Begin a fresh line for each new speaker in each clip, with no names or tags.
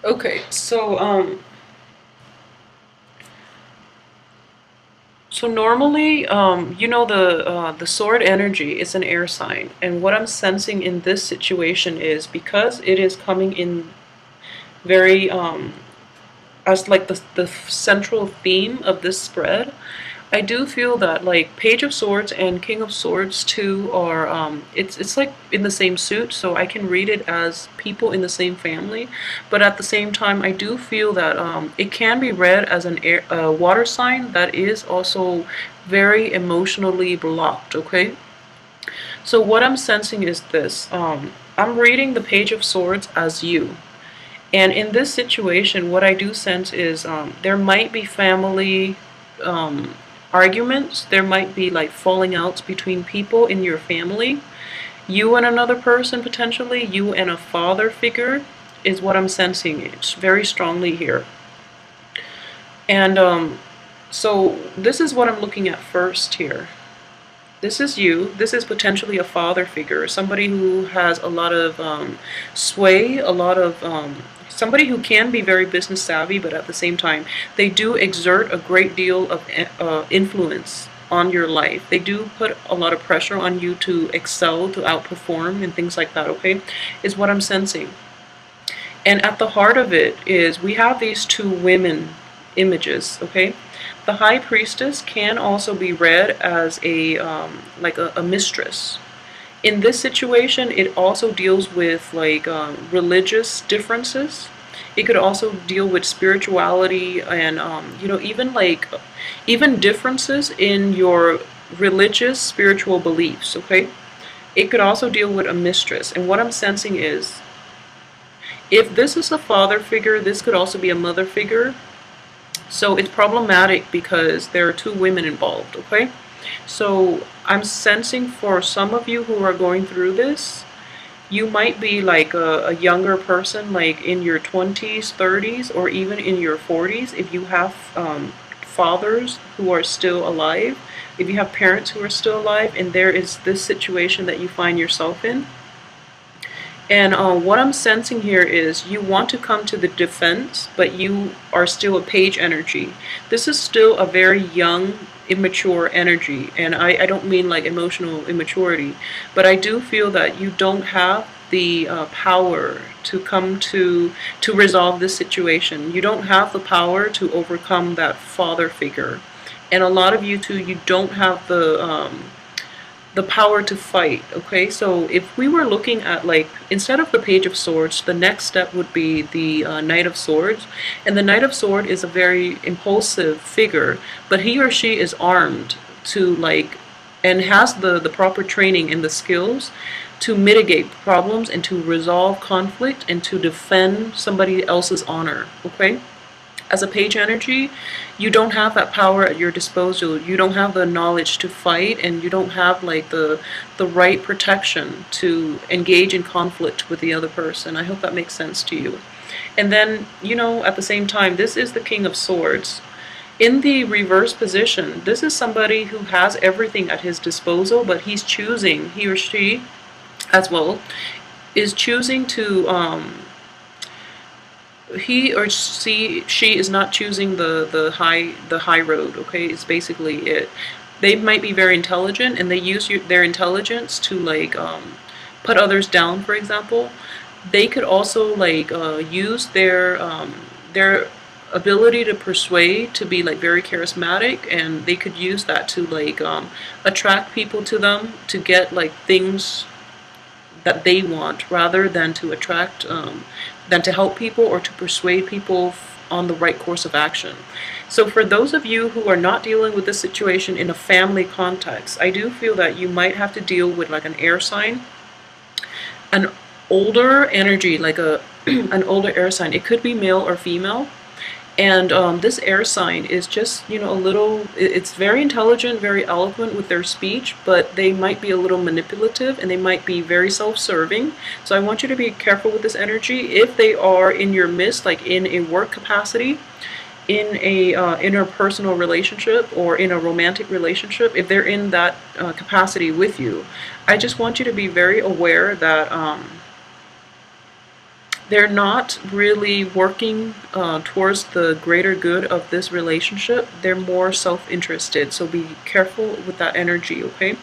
Okay, so normally, the sword energy is an air sign, and what I'm sensing in this situation is because it is coming in very as like the central theme of this spread. I do feel that like Page of Swords and King of Swords too are it's like in the same suit, so I can read it as people in the same family, but at the same time I do feel that it can be read as an air water sign that is also very emotionally blocked. Okay, so what I'm sensing is this: I'm reading the Page of Swords as you. And in this situation, what I do sense is there might be family um, arguments. There might be like falling outs between people in your family. You and another person, potentially. You and a father figure is what I'm sensing. It's very strongly here. And so this is what I'm looking at first here. This is you. This is potentially a father figure, somebody who has a lot of sway, a lot of somebody who can be very business savvy, but at the same time, they do exert a great deal of influence on your life. They do put a lot of pressure on you to excel, to outperform, and things like that. Okay, is what I'm sensing. And at the heart of it is we have these two women images, okay? The high priestess can also be read as a like a mistress. In this situation, it also deals with like religious differences. It could also deal with spirituality and even differences in your religious spiritual beliefs. Okay, it could also deal with a mistress. And what I'm sensing is if this is a father figure, this could also be a mother figure. So it's problematic because there are two women involved, okay? So I'm sensing for some of you who are going through this, you might be like a younger person, like in your 20s, 30s, or even in your 40s. If you have fathers who are still alive, if you have parents who are still alive, and there is this situation that you find yourself in, and what I'm sensing here is you want to come to the defense, but you are still a page energy. This is still a very young, immature energy. And I don't mean like emotional immaturity, but I do feel that you don't have the power to come to resolve this situation. You don't have the power to overcome that father figure. And a lot of you too, you don't have the power to fight. Okay, so if we were looking at like instead of the Page of Swords, the next step would be the Knight of Swords. And the Knight of Sword is a very impulsive figure, but he or she is armed to like and has the proper training and the skills to mitigate problems and to resolve conflict and to defend somebody else's honor. Okay, as a page energy, you don't have that power at your disposal. You don't have the knowledge to fight, and you don't have like the right protection to engage in conflict with the other person. I hope that makes sense to you. And then, at the same time, this is the King of Swords. In the reverse position, this is somebody who has everything at his disposal, but he's choosing, he or she as well, is choosing to he or she is not choosing the high road. Okay, it's basically it. They might be very intelligent and they use their intelligence to like put others down, for example. They could also like use their ability to persuade to be like very charismatic, and they could use that to like attract people to them to get like things that they want rather than to attract than to help people or to persuade people on the right course of action. So for those of you who are not dealing with this situation in a family context, I do feel that you might have to deal with like an air sign, an older energy, like a an older air sign. It could be male or female. And this air sign is just, a little, it's very intelligent, very eloquent with their speech, but they might be a little manipulative and they might be very self-serving. So I want you to be careful with this energy. If they are in your midst, like in a work capacity, in a interpersonal relationship or in a romantic relationship, if they're in that capacity with you, I just want you to be very aware that they're not really working towards the greater good of this relationship. They're more self-interested, so be careful with that energy, okay?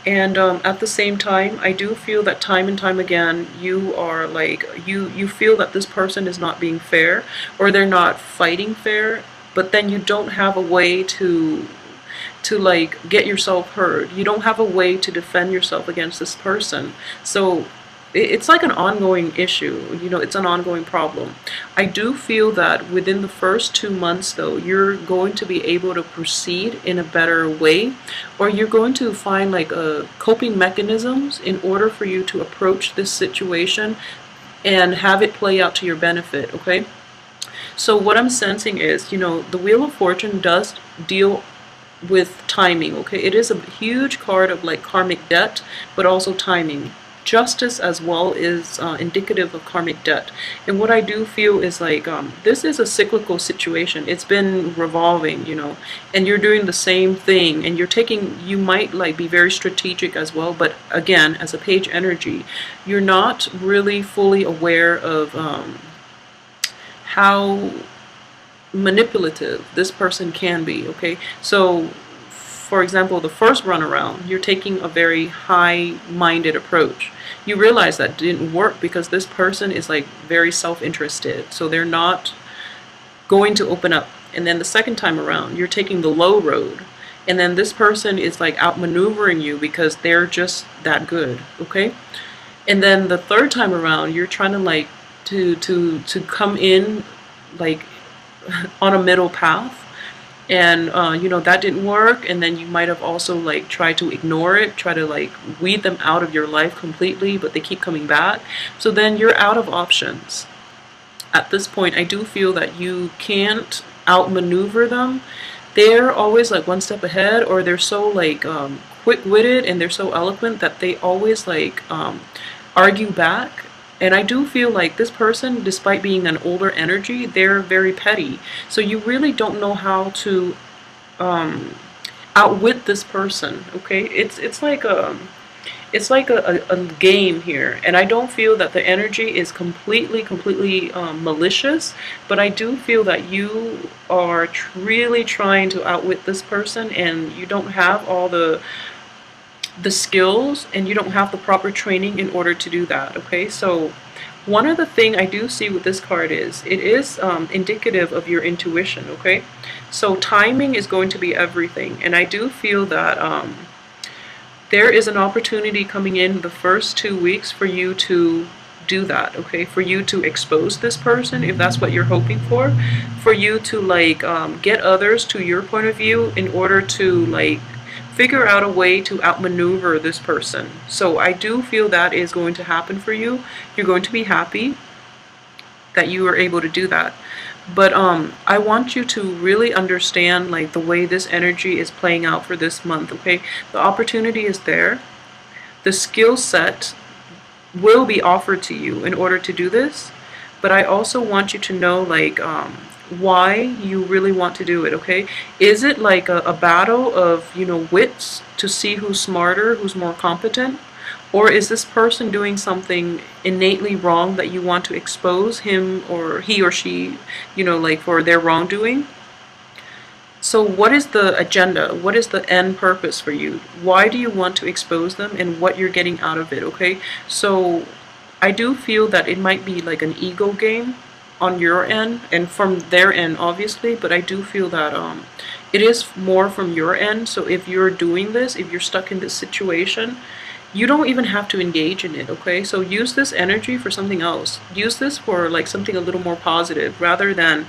And at the same time, I do feel that time and time again, you are like, you feel that this person is not being fair, or they're not fighting fair, but then you don't have a way to like get yourself heard. You don't have a way to defend yourself against this person. So it's like an ongoing issue, you know, it's an ongoing problem. I do feel that within the first 2 months though, you're going to be able to proceed in a better way, or you're going to find like coping mechanisms in order for you to approach this situation and have it play out to your benefit, okay? So what I'm sensing is, you know, the Wheel of Fortune does deal with timing, okay? It is a huge card of like karmic debt, but also timing. Justice as well is indicative of karmic debt. And what I do feel is like this is a cyclical situation. It's been revolving, you know, and you're doing the same thing, and you're taking, you might like be very strategic as well, but again, as a page energy, you're not really fully aware of how manipulative this person can be, okay? So for example, the first run around, you're taking a very high-minded approach. You realize that didn't work because this person is like very self-interested, so they're not going to open up. And then the second time around, you're taking the low road, and then this person is like outmaneuvering you because they're just that good, okay? And then the third time around, you're trying to like to come in like on a middle path, and you know, that didn't work. And then you might have also like tried to ignore it, try to like weed them out of your life completely, but they keep coming back. So then you're out of options. At this point, I do feel that you can't outmaneuver them. They're always like one step ahead, or they're so like quick-witted and they're so eloquent that they always like argue back. And I do feel like this person, despite being an older energy, they're very petty. So you really don't know how to outwit this person, okay? It's like a game here. And I don't feel that the energy is completely malicious, but I do feel that you are really trying to outwit this person, and you don't have all the skills, and you don't have the proper training in order to do that, okay? So one other thing I do see with this card is, it is indicative of your intuition, okay? So timing is going to be everything, and I do feel that there is an opportunity coming in the first 2 weeks for you to do that, okay? For you to expose this person, if that's what you're hoping for you to like get others to your point of view in order to like figure out a way to outmaneuver this person. So I do feel that is going to happen for you. You're going to be happy that you were able to do that. But I want you to really understand like the way this energy is playing out for this month, okay? The opportunity is there. The skill set will be offered to you in order to do this. But I also want you to know like why you really want to do it, okay? Is it like a battle of, you know, wits to see who's smarter, who's more competent? Or is this person doing something innately wrong that you want to expose him or he or she, you know, like for their wrongdoing? So what is the agenda? What is the end purpose for you? Why do you want to expose them, and what you're getting out of it, okay? So I do feel that it might be like an ego game on your end and from their end, obviously, but I do feel that it is more from your end. So if you're doing this, if you're stuck in this situation, you don't even have to engage in it, okay? So use this energy for something else. Use this for like something a little more positive, rather than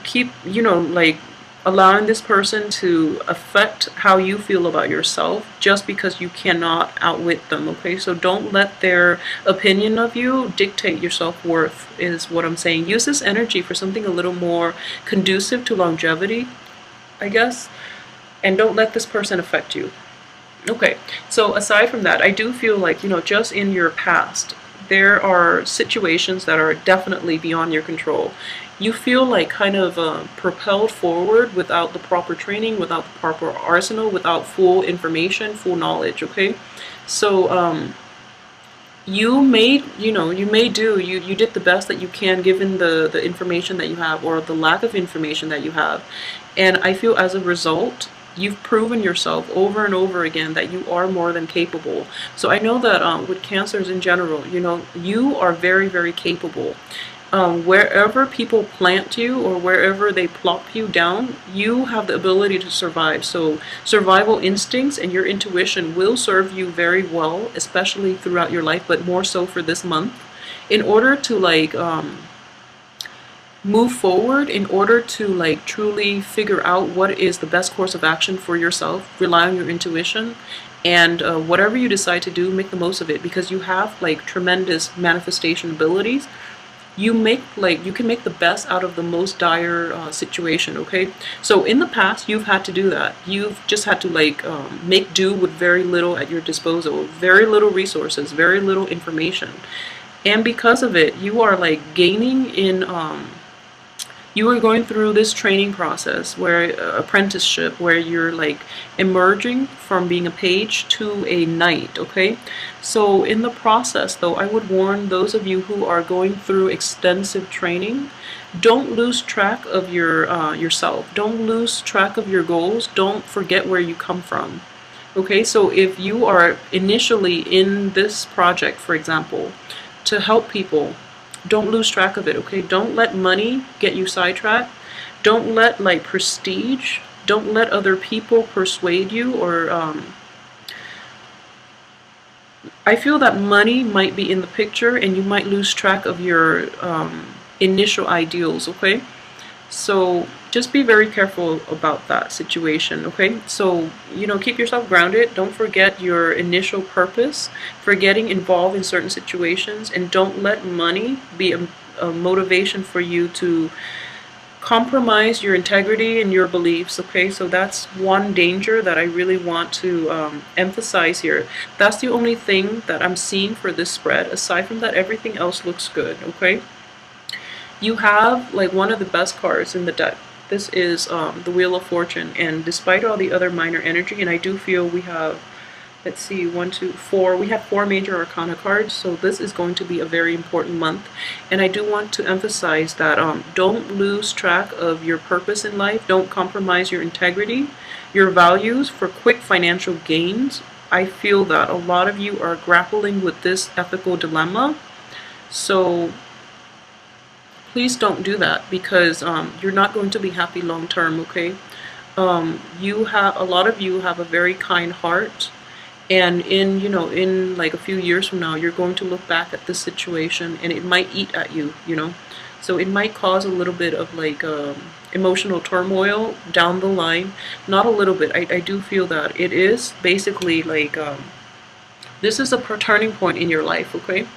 keep, you know, like allowing this person to affect how you feel about yourself just because you cannot outwit them, okay? So don't let their opinion of you dictate your self-worth, is what I'm saying. Use this energy for something a little more conducive to longevity, I guess, and don't let this person affect you. Okay, so aside from that, I do feel like, you know, just in your past, there are situations that are definitely beyond your control. You feel like kind of propelled forward without the proper training, without the proper arsenal, without full information, full knowledge, okay? So you made, you may do, you did the best that you can given the information that you have, or the lack of information that you have. And I feel as a result, you've proven yourself over and over again that you are more than capable. So I know that with cancers in general, you are very, very capable. Wherever people plant you or wherever they plop you down, you have the ability to survive. So survival instincts and your intuition will serve you very well, especially throughout your life, but more so for this month. In order to move forward, in order to truly figure out what is the best course of action for yourself, rely on your intuition, and whatever you decide to do, make the most of it, because you have tremendous manifestation abilities. You can make the best out of the most dire situation. Okay, so in the past you've had to do that. You've just had to make do with very little at your disposal, very little resources, very little information, and because of it you are gaining in you are going through this training process, where apprenticeship, where you're emerging from being a page to a knight. Okay, so in the process though, I would warn those of you who are going through extensive training, don't lose track of yourself, don't lose track of your goals, don't forget where you come from. Okay, so if you are initially in this project, for example, to help people, don't lose track of it. Okay, don't let money get you sidetracked. Don't let prestige, don't let other people persuade you, or I feel that money might be in the picture and you might lose track of your initial ideals. Okay, so just be very careful about that situation. Okay, so keep yourself grounded, don't forget your initial purpose for getting involved in certain situations, and don't let money be a motivation for you to compromise your integrity and your beliefs. Okay, so that's one danger that I really want to emphasize here. That's the only thing that I'm seeing for this spread. Aside from that, everything else looks good. Okay, you have one of the best cards in the deck. This is the Wheel of Fortune, and despite all the other minor energy, and I do feel we have, let's see, 1, 2, 4, we have 4 major arcana cards, so this is going to be a very important month. And I do want to emphasize that don't lose track of your purpose in life, don't compromise your integrity, your values for quick financial gains. I feel that a lot of you are grappling with this ethical dilemma, so please don't do that, because you're not going to be happy long term. Okay, a lot of you have a very kind heart, and in a few years from now, you're going to look back at this situation and it might eat at you. So it might cause a little bit of emotional turmoil down the line. Not a little bit, I do feel that it is basically this is a turning point in your life. Okay,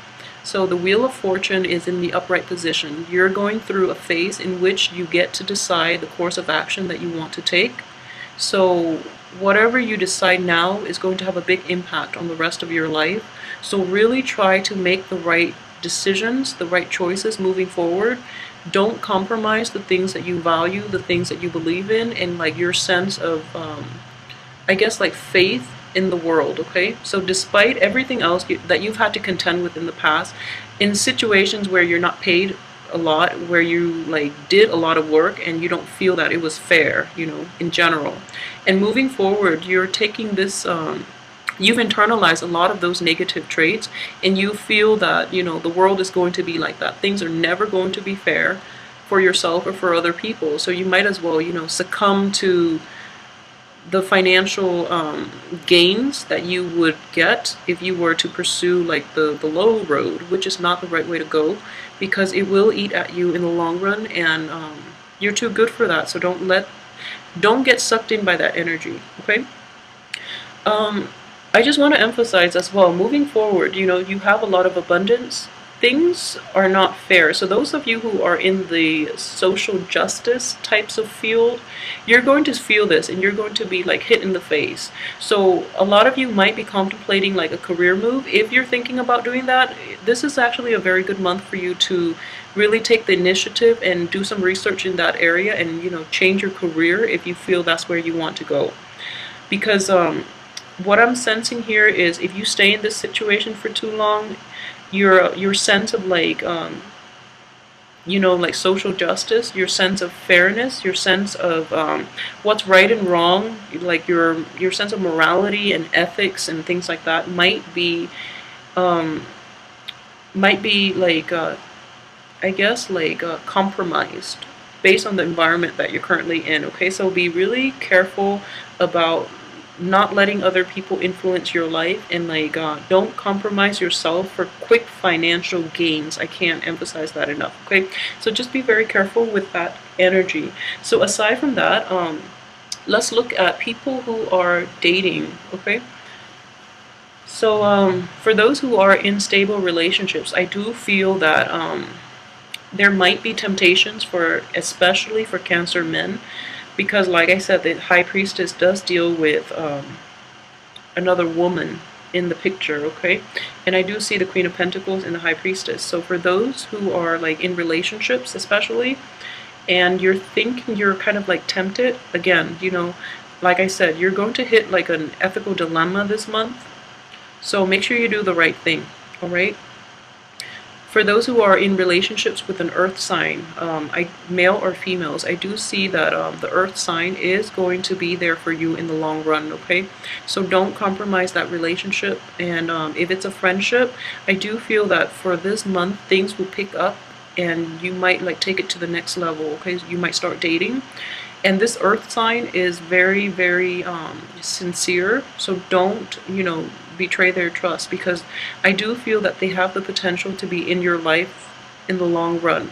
so the Wheel of Fortune is in the upright position. You're going through a phase in which you get to decide the course of action that you want to take. So whatever you decide now is going to have a big impact on the rest of your life. So really try to make the right decisions, the right choices moving forward. Don't compromise the things that you value, the things that you believe in, and your sense of, I guess, faith in the world. Okay, so despite everything else that you've had to contend with in the past, in situations where you're not paid a lot, where you did a lot of work and you don't feel that it was fair, in general, and moving forward, you're taking this you've internalized a lot of those negative traits, and you feel that the world is going to be like that. Things are never going to be fair for yourself or for other people, so you might as well succumb to the financial gains that you would get if you were to pursue the low road, which is not the right way to go, because it will eat at you in the long run, and you're too good for that. So don't get sucked in by that energy. Okay, I just want to emphasize as well, moving forward, you have a lot of abundance. Things are not fair. So those of you who are in the social justice types of field, you're going to feel this, and you're going to be hit in the face. So a lot of you might be contemplating a career move. If you're thinking about doing that, this is actually a very good month for you to really take the initiative and do some research in that area, and change your career if you feel that's where you want to go. Because what I'm sensing here is if you stay in this situation for too long, your sense of like like social justice, your sense of fairness, your sense of what's right and wrong, like your sense of morality and ethics and things like that um, might be like I guess like compromised based on the environment that you're currently in. Okay, so be really careful about not letting other people influence your life, and like don't compromise yourself for quick financial gains. I can't emphasize that enough. Okay, so just be very careful with that energy. So aside from that, let's look at people who are dating. Okay, so for those who are in stable relationships, I do feel that there might be temptations for, especially for Cancer men, because like I said, the High Priestess does deal with another woman in the picture, okay? And I do see the Queen of Pentacles and the High Priestess. So for those who are like in relationships especially, and you're thinking you're kind of like tempted, again, like I said, you're going to hit like an ethical dilemma this month. So make sure you do the right thing, all right? For those who are in relationships with an earth sign, male or females, I do see that the earth sign is going to be there for you in the long run, okay? So don't compromise that relationship. And if it's a friendship, I do feel that for this month, things will pick up and you might like take it to the next level, okay? You might start dating. And this earth sign is very, very sincere. So don't, betray their trust, because I do feel that they have the potential to be in your life in the long run.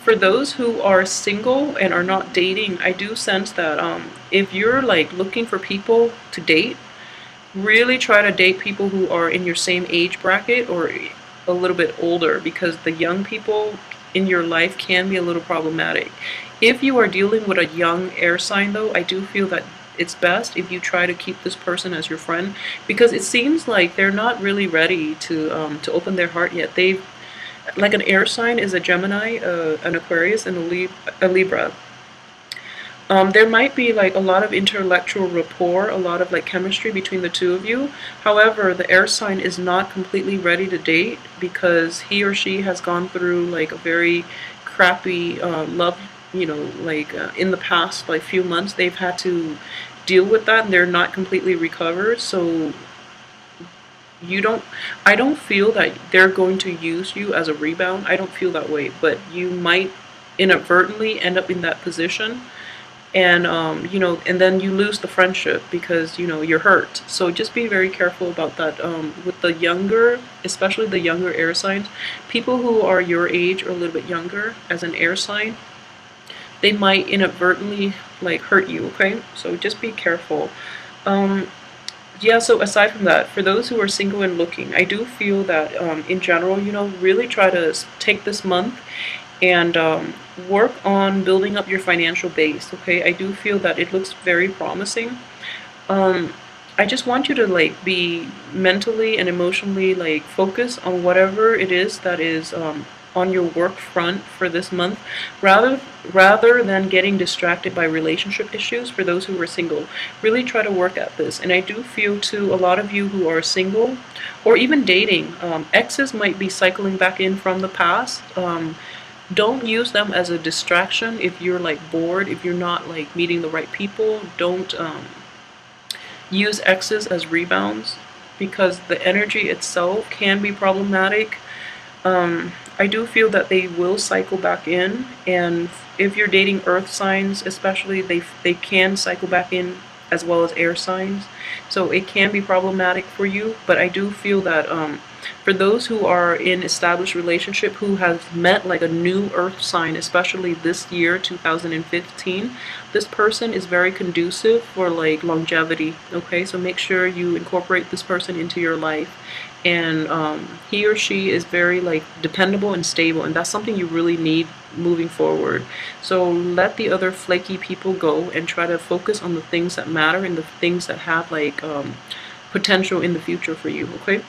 For those who are single and are not dating, I do sense that if you're like looking for people to date, really try to date people who are in your same age bracket or a little bit older, because the young people in your life can be a little problematic. If you are dealing with a young air sign though, I do feel that it's best if you try to keep this person as your friend, because it seems like they're not really ready to open their heart yet. They've, like, an air sign is a Gemini, an Aquarius, and a Libra. There might be like a lot of intellectual rapport, a lot of like chemistry between the two of you. However, the air sign is not completely ready to date because he or she has gone through like a very crappy love, in the past like few months they've had to deal with that and they're not completely recovered. So I don't feel that they're going to use you as a rebound. I don't feel that way, but you might inadvertently end up in that position, and and then you lose the friendship because you're hurt. So just be very careful about that. With the younger, especially the younger air signs, people who are your age or a little bit younger as an air sign, they might inadvertently like hurt you, okay? So just be careful. Yeah, so aside from that, for those who are single and looking, I do feel that in general, really try to take this month and work on building up your financial base, okay? I do feel that it looks very promising. I just want you to like be mentally and emotionally like focus on whatever it is that is on your work front for this month, rather than getting distracted by relationship issues. For those who are single, really try to work at this. And I do feel too, a lot of you who are single or even dating, exes might be cycling back in from the past. Don't use them as a distraction. If you're like bored, if you're not like meeting the right people, don't use exes as rebounds, because the energy itself can be problematic. I do feel that they will cycle back in, and if you're dating earth signs especially, they can cycle back in as well as air signs. So it can be problematic for you, but I do feel that for those who are in established relationship who have met like a new earth sign, especially this year 2015, this person is very conducive for like longevity, okay? So make sure you incorporate this person into your life, and he or she is very like dependable and stable, and that's something you really need moving forward. So let the other flaky people go and try to focus on the things that matter and the things that have like potential in the future for you, okay?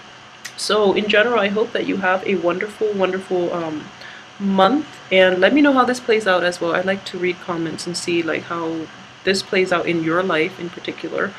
So in general, I hope that you have a wonderful, wonderful month, and let me know how this plays out as well. I'd like to read comments and see like how this plays out in your life in particular.